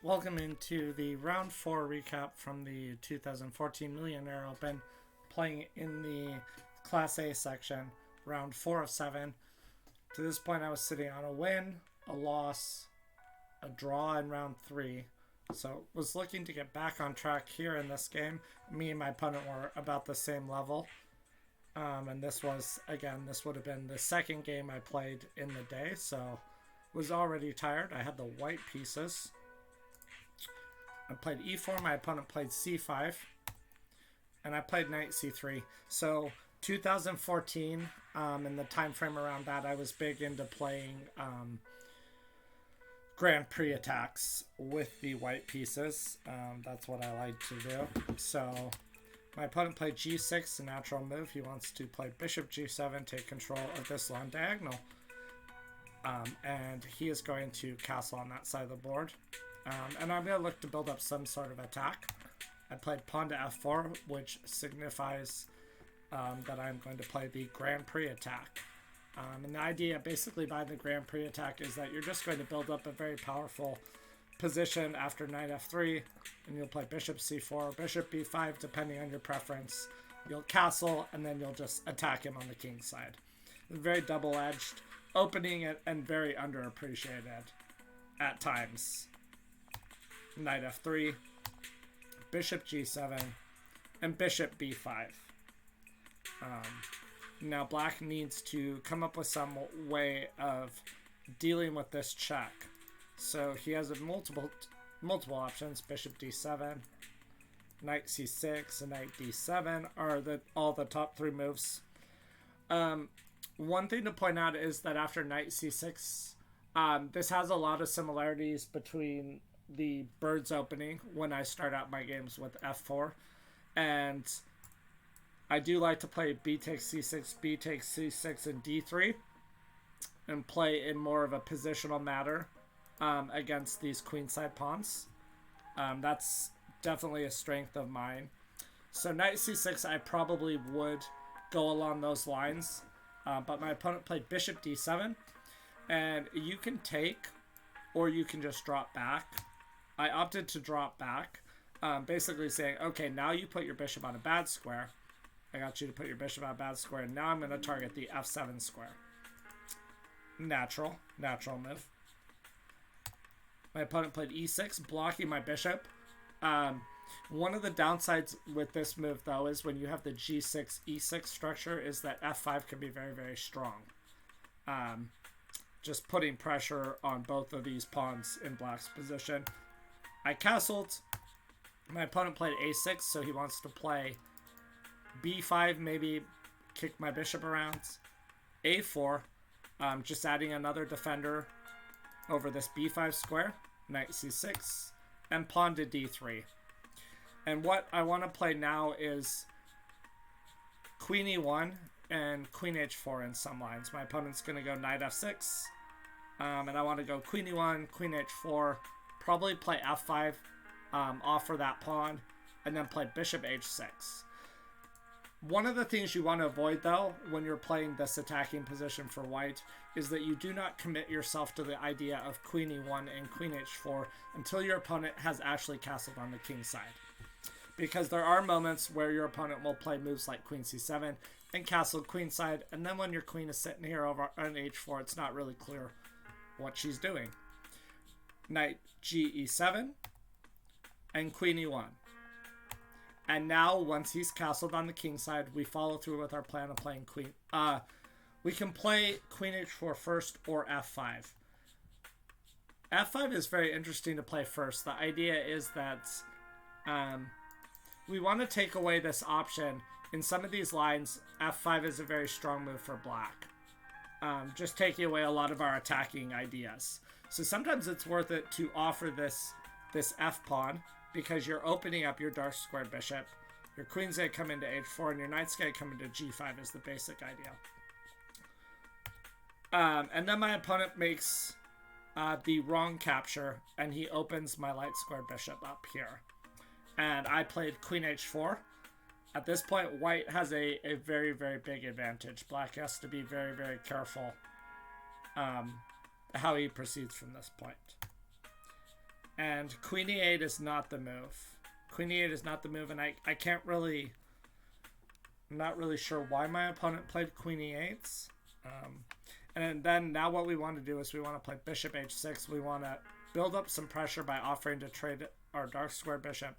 Welcome into the round 4 recap from the 2014 Millionaire Open, playing in the Class A section, round 4 of 7. To this point, I was sitting on a win, a loss, a draw in round 3. So was looking to get back on track here in this game. Me and my opponent were about the same level. And this would have been the second game I played in the day, so was already tired. I had the white pieces. I played e4, my opponent played c5, and I played knight c3. So 2014, in the time frame around that, I was big into playing Grand Prix attacks with the white pieces. That's what I like to do. So my opponent played g6, a natural move. He wants to play bishop g7, take control of this long diagonal. And he is going to castle on that side of the board. And I'm going to look to build up some sort of attack. I played pawn to f4, which signifies that I'm going to play the Grand Prix attack. And the idea basically by the Grand Prix attack is that you're just going to build up a very powerful position after knight f3, and you'll play bishop c4, bishop b5, depending on your preference. You'll castle, and then you'll just attack him on the king's side. It's very double-edged, opening it, and very underappreciated at times. Knight f3, bishop g7, and bishop b5. Now black needs to come up with some way of dealing with this check. So he has multiple options. Bishop d7, knight c6, and knight d7 are all the top 3 moves. One thing to point out is that after knight c6, this has a lot of similarities between the bird's opening when I start out my games with f4, and I do like to play b takes c6, b takes c6, and d3, and play in more of a positional matter against these queenside pawns. That's definitely a strength of mine. So knight c6, I probably would go along those lines, but my opponent played bishop d7, and you can take or you can just drop back. I opted to drop back, basically saying, okay, now you put your bishop on a bad square. I got you to put your bishop on a bad square, and now I'm going to target the f7 square. Natural move. My opponent played e6, blocking my bishop. One of the downsides with this move, though, is when you have the g6, e6 structure, is that f5 can be very, very strong. Just putting pressure on both of these pawns in black's position. I castled. My opponent played a6, so he wants to play b5, maybe kick my bishop around. a4, just adding another defender over this b5 square. Knight c6, and pawn to d3. And what I want to play now is queen e1 and queen h4 in some lines. My opponent's going to go knight f6, and I want to go queen e1, queen h4, probably play f5, offer that pawn, and then play bishop h6. One of the things you want to avoid, though, when you're playing this attacking position for white, is that you do not commit yourself to the idea of queen e1 and queen h4 until your opponent has actually castled on the king side. Because there are moments where your opponent will play moves like queen c7 and castle queenside, and then when your queen is sitting here over on h4, it's not really clear what she's doing. Knight ge7 and queen e1. And now, once he's castled on the king side, we follow through with our plan of playing queen. We can play queen h4 first or f5. f5 is very interesting to play first. The idea is that we want to take away this option. In some of these lines, f5 is a very strong move for black. Just taking away a lot of our attacking ideas. So sometimes it's worth it to offer this f pawn, because you're opening up your dark squared bishop. Your queen's going to come into h4, and your knight's going to come into g5 is the basic idea. And then my opponent makes the wrong capture, and he opens my light squared bishop up here. And I played queen h4. At this point, white has a very, very big advantage. Black has to be very, very careful how he proceeds from this point. And queen e8 is not the move. Queen e8 is not the move, and I can't really... I'm not really sure why my opponent played queen e8. And then now what we want to do is we want to play bishop h6. We want to build up some pressure by offering to trade our dark square bishop.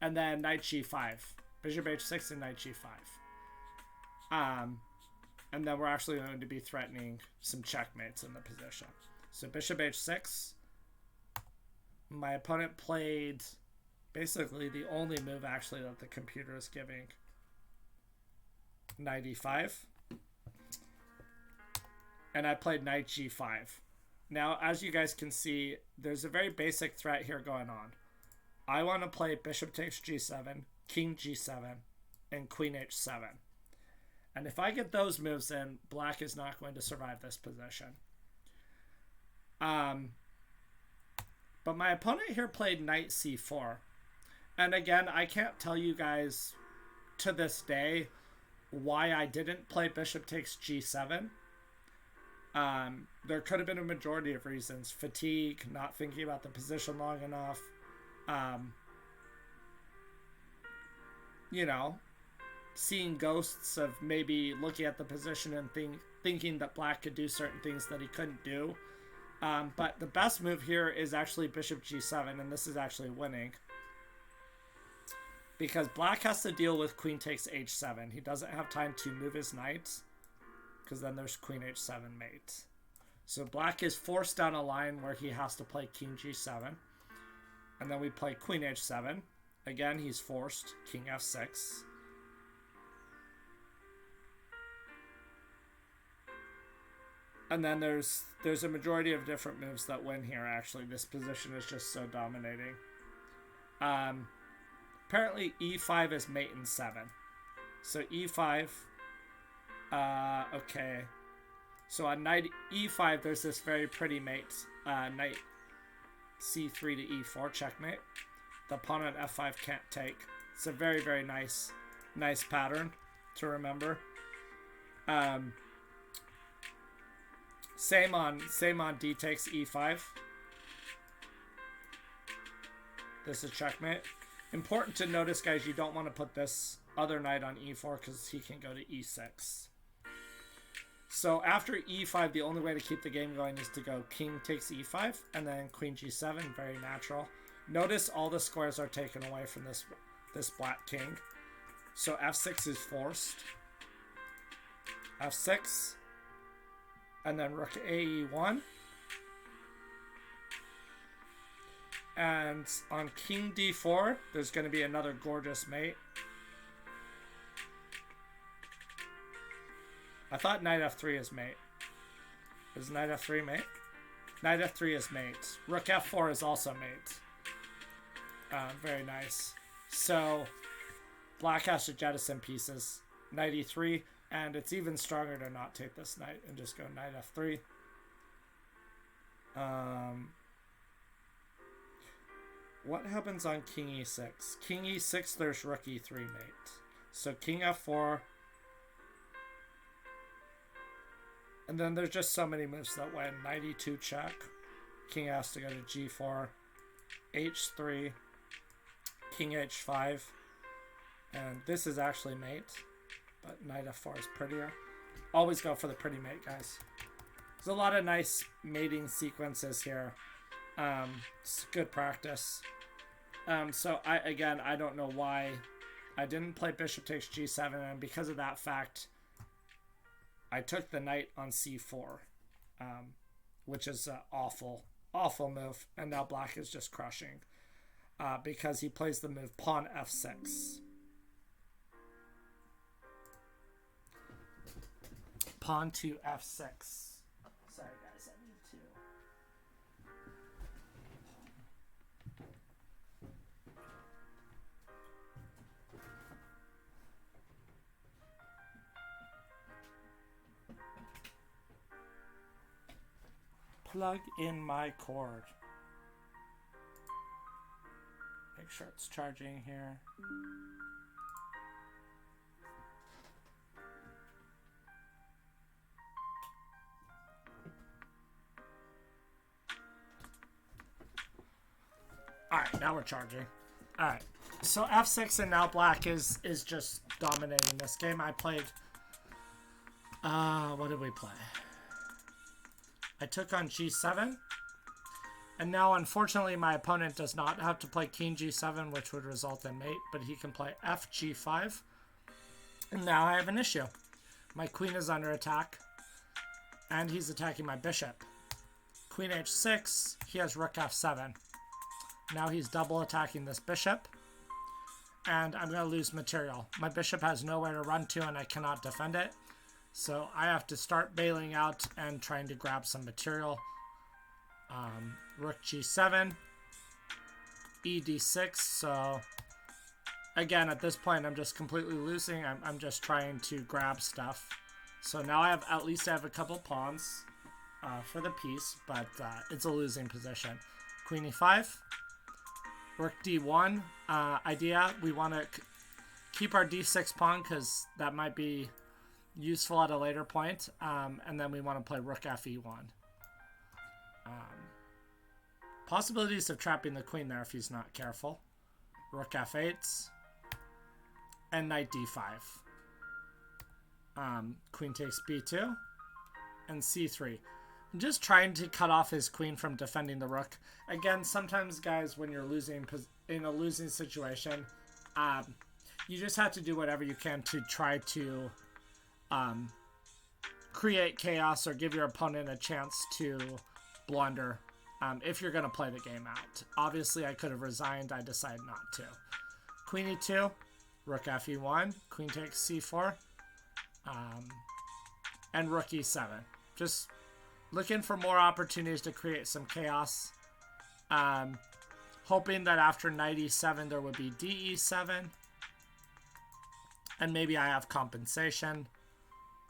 And then knight g5. Bishop h6 and knight g5. And then we're actually going to be threatening some checkmates in the position. So bishop h6. My opponent played basically the only move actually that the computer is giving. Knight e5. And I played knight g5. Now, as you guys can see, there's a very basic threat here going on. I want to play bishop takes g7, king g7, and queen h7. And if I get those moves in, black is not going to survive this position. But my opponent here played knight c4. And again, I can't tell you guys to this day why I didn't play bishop takes g7. There could have been a majority of reasons. Fatigue, not thinking about the position long enough. You know, seeing ghosts of maybe looking at the position and thinking that black could do certain things that he couldn't do. But the best move here is actually bishop g7, and this is actually winning. Because black has to deal with queen takes h7. He doesn't have time to move his knight, because then there's queen h7 mate. So black is forced down a line where he has to play king g7. And then we play queen h7. Again, he's forced. King f6. And then there's a majority of different moves that win here, actually. This position is just so dominating. Apparently e5 is mate in 7. So e5... okay. So on knight e5, there's this very pretty mate. Knight c3 to e4, checkmate. The pawn on f5 can't take. It's a very, very nice pattern to remember. Same on d takes e5. This is checkmate. Important to notice, guys, you don't want to put this other knight on e4 because he can go to e6. So after e5, the only way to keep the game going is to go king takes e5 and then queen g7, very natural. Notice all the squares are taken away from this black king. So f6 is forced. f6. And then rook ae1. And on king d4, there's going to be another gorgeous mate. I thought knight f3 is mate. Is knight f3 mate? Knight f3 is mate. Rook f4 is also mate. Very nice. So black has to jettison pieces. Knight e3, and it's even stronger to not take this knight and just go knight f3. What happens on king e6? King e6, there's rook e3 mate. So king f4. And then there's just so many moves that win. Knight e2 check. King has to go to g4. h3. King h5. And this is actually mate. But knight f4 is prettier. Always go for the pretty mate, guys. There's a lot of nice mating sequences here. It's good practice. So I don't know why I didn't play bishop takes g7, and because of that fact, I took the knight on c4, which is an awful move, and now black is just crushing because he plays the move pawn f6. Pawn to f6. Sorry guys, I need to... plug in my cord. Make sure it's charging here. Alright, now we're charging. Alright. So f6 and now black is just dominating this game. I played... what did we play? I took on g7. And now, unfortunately, my opponent does not have to play king g7, which would result in mate, but he can play f g5. And now I have an issue. My queen is under attack, and he's attacking my bishop. Queen h6, he has rook f7. Now he's double attacking this bishop, and I'm going to lose material. My bishop has nowhere to run to, and I cannot defend it. So I have to start bailing out and trying to grab some material. Rook g7, e d6. So again, at this point, I'm just completely losing. I'm just trying to grab stuff. So now I have at least a couple pawns for the piece, but it's a losing position. Queen e5, rook d1. Idea, we want to keep our d6 pawn because that might be useful at a later point. And then we want to play rook fe1. Possibilities of trapping the queen there if he's not careful. Rook f8 and knight d5. Queen takes b2 and c3. I'm just trying to cut off his queen from defending the rook. Again, sometimes, guys, when you're losing in a losing situation, you just have to do whatever you can to try to create chaos or give your opponent a chance to blunder. If you're going to play the game out. Obviously, I could have resigned. I decided not to. Queen e2, rook fe1, queen takes c4, and rook e7. Just looking for more opportunities to create some chaos. Hoping that after knight e7 there would be de7. And maybe I have compensation.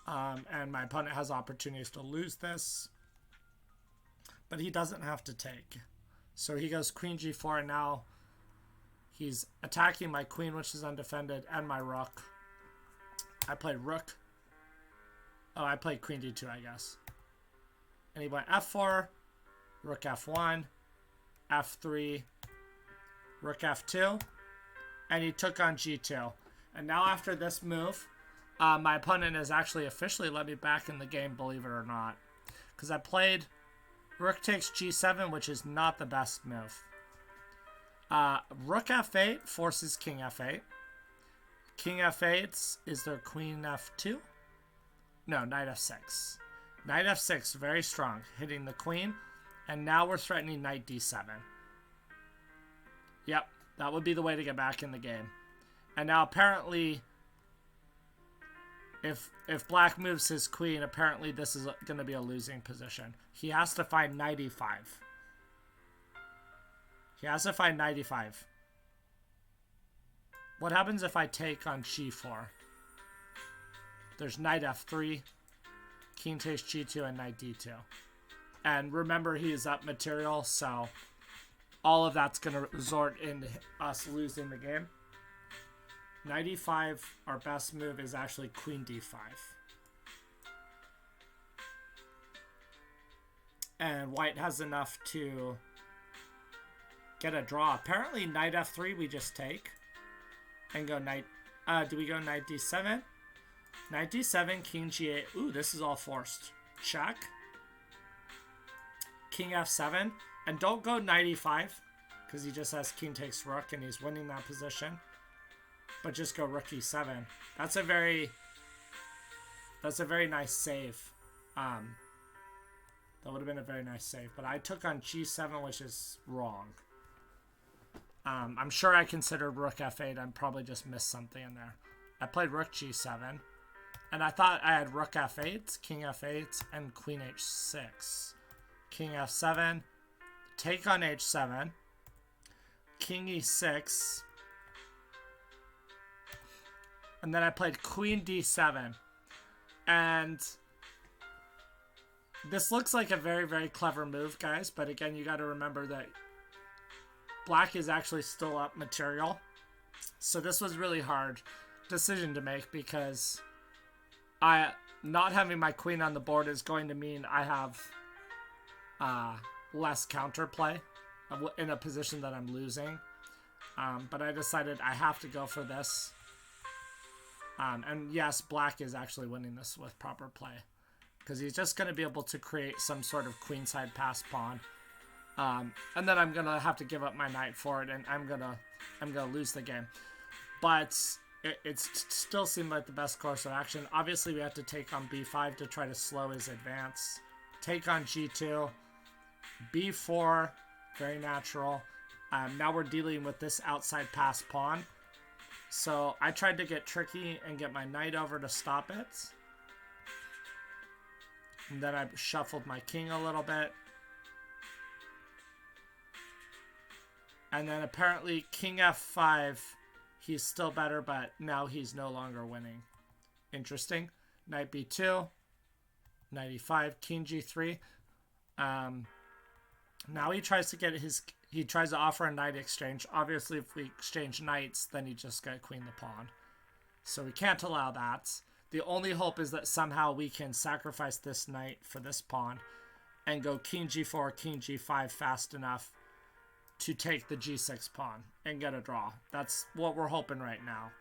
And my opponent has opportunities to lose this. But he doesn't have to take. So he goes queen g4, and now he's attacking my queen, which is undefended, and my rook. I played rook. Oh, I played queen d2, I guess. And he went f4, rook f1, f3, rook f2, and he took on g2. And now after this move, my opponent has actually officially let me back in the game, believe it or not. Because I played... rook takes g7, which is not the best move. Rook f8 forces king f8. King f8 is there queen f2? No, knight f6. Knight f6, very strong, hitting the queen. And now we're threatening knight d7. Yep, that would be the way to get back in the game. And now apparently... If black moves his queen, apparently this is going to be a losing position. He has to find knight e5. He has to find knight e5. What happens if I take on g4? There's knight f3, king takes g2, and knight d2. And remember, he is up material, so all of that's going to resort in us losing the game. Knight e5, our best move is actually queen d5. And white has enough to get a draw. Apparently, knight f3 we just take. And go knight... do we go knight d7? Knight d7, king g8. Ooh, this is all forced. Check. King f7. And don't go knight e5. Because he just has king takes rook and he's winning that position. But just go rook e7. That's a very nice save. That would have been a very nice save. But I took on g7, which is wrong. I'm sure I considered rook f8. I probably just missed something in there. I played rook g7. And I thought I had rook f8, king f8, and queen h6. King f7. Take on h7. King e6. And then I played queen d7. And this looks like a very, very clever move, guys. But again, you got to remember that black is actually still up material. So this was really hard decision to make because not having my queen on the board is going to mean I have less counterplay. in a position that I'm losing. But I decided I have to go for this. And yes, black is actually winning this with proper play, because he's just going to be able to create some sort of queenside pass pawn. And then I'm going to have to give up my knight for it, and I'm going to lose the game. But it still seemed like the best course of action. Obviously, we have to take on b5 to try to slow his advance. Take on g2. b4, very natural. Now we're dealing with this outside pass pawn. So I tried to get tricky and get my knight over to stop it. And then I shuffled my king a little bit. And then apparently king f5, he's still better, but now he's no longer winning. Interesting. Knight b2, knight e5, king g3. Now he tries to get he tries to offer a knight exchange. Obviously, if we exchange knights, then he just got queen the pawn. So we can't allow that. The only hope is that somehow we can sacrifice this knight for this pawn and go king g4, king g5 fast enough to take the g6 pawn and get a draw. That's what we're hoping right now.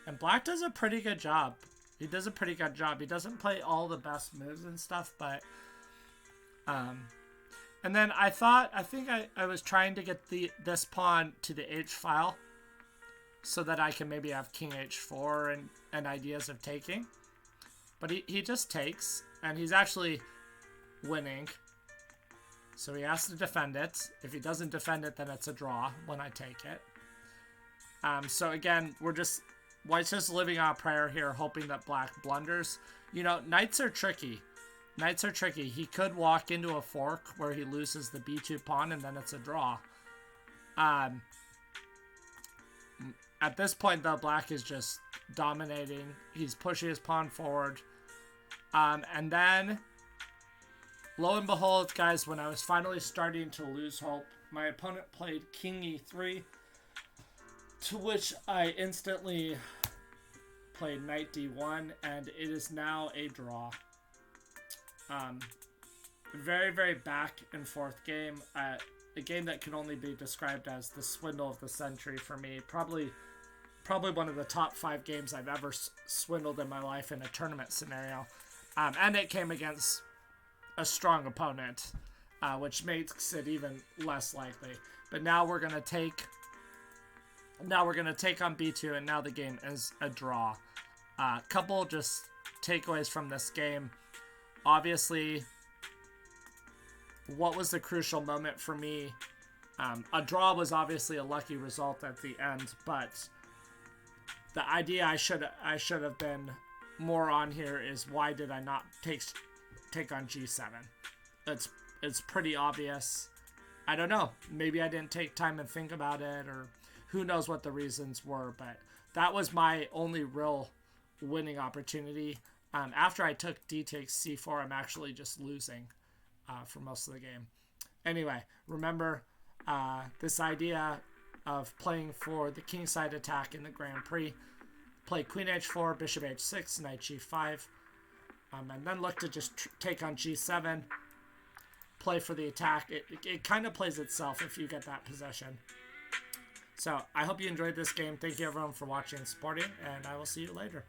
And black does a pretty good job. He does a pretty good job. He doesn't play all the best moves and stuff, but and then I think I was trying to get this pawn to the h file so that I can maybe have king h4 and ideas of taking. But he just takes, and he's actually winning. So he has to defend it. If he doesn't defend it, then it's a draw when I take it. So again, White's just living on a prayer here, hoping that black blunders. You know, knights are tricky. Knights are tricky. He could walk into a fork where he loses the b2 pawn, and then it's a draw. At this point, though, black is just dominating. He's pushing his pawn forward. And then, lo and behold, guys, when I was finally starting to lose hope, my opponent played king e3, to which I instantly played knight d1, and it is now a draw. Very, very back and forth game. A game that can only be described as the swindle of the century for me. Probably one of the top 5 games I've ever swindled in my life in a tournament scenario. And it came against a strong opponent, which makes it even less likely. But now we're going to take on b2, and now the game is a draw. Couple just takeaways from this game. Obviously, what was the crucial moment for me? A draw was obviously a lucky result at the end, but the idea I should have been more on here is, why did I not take on g7? It's pretty obvious. I don't know. Maybe I didn't take time and think about it, or who knows what the reasons were, but that was my only real winning opportunity. After I took d takes c4, I'm actually just losing for most of the game. Anyway, remember this idea of playing for the kingside attack in the Grand Prix. Play queen h4, bishop h6, knight g5, and then look to just take on g7. Play for the attack. It kind of plays itself if you get that possession. So I hope you enjoyed this game. Thank you everyone for watching and supporting, and I will see you later.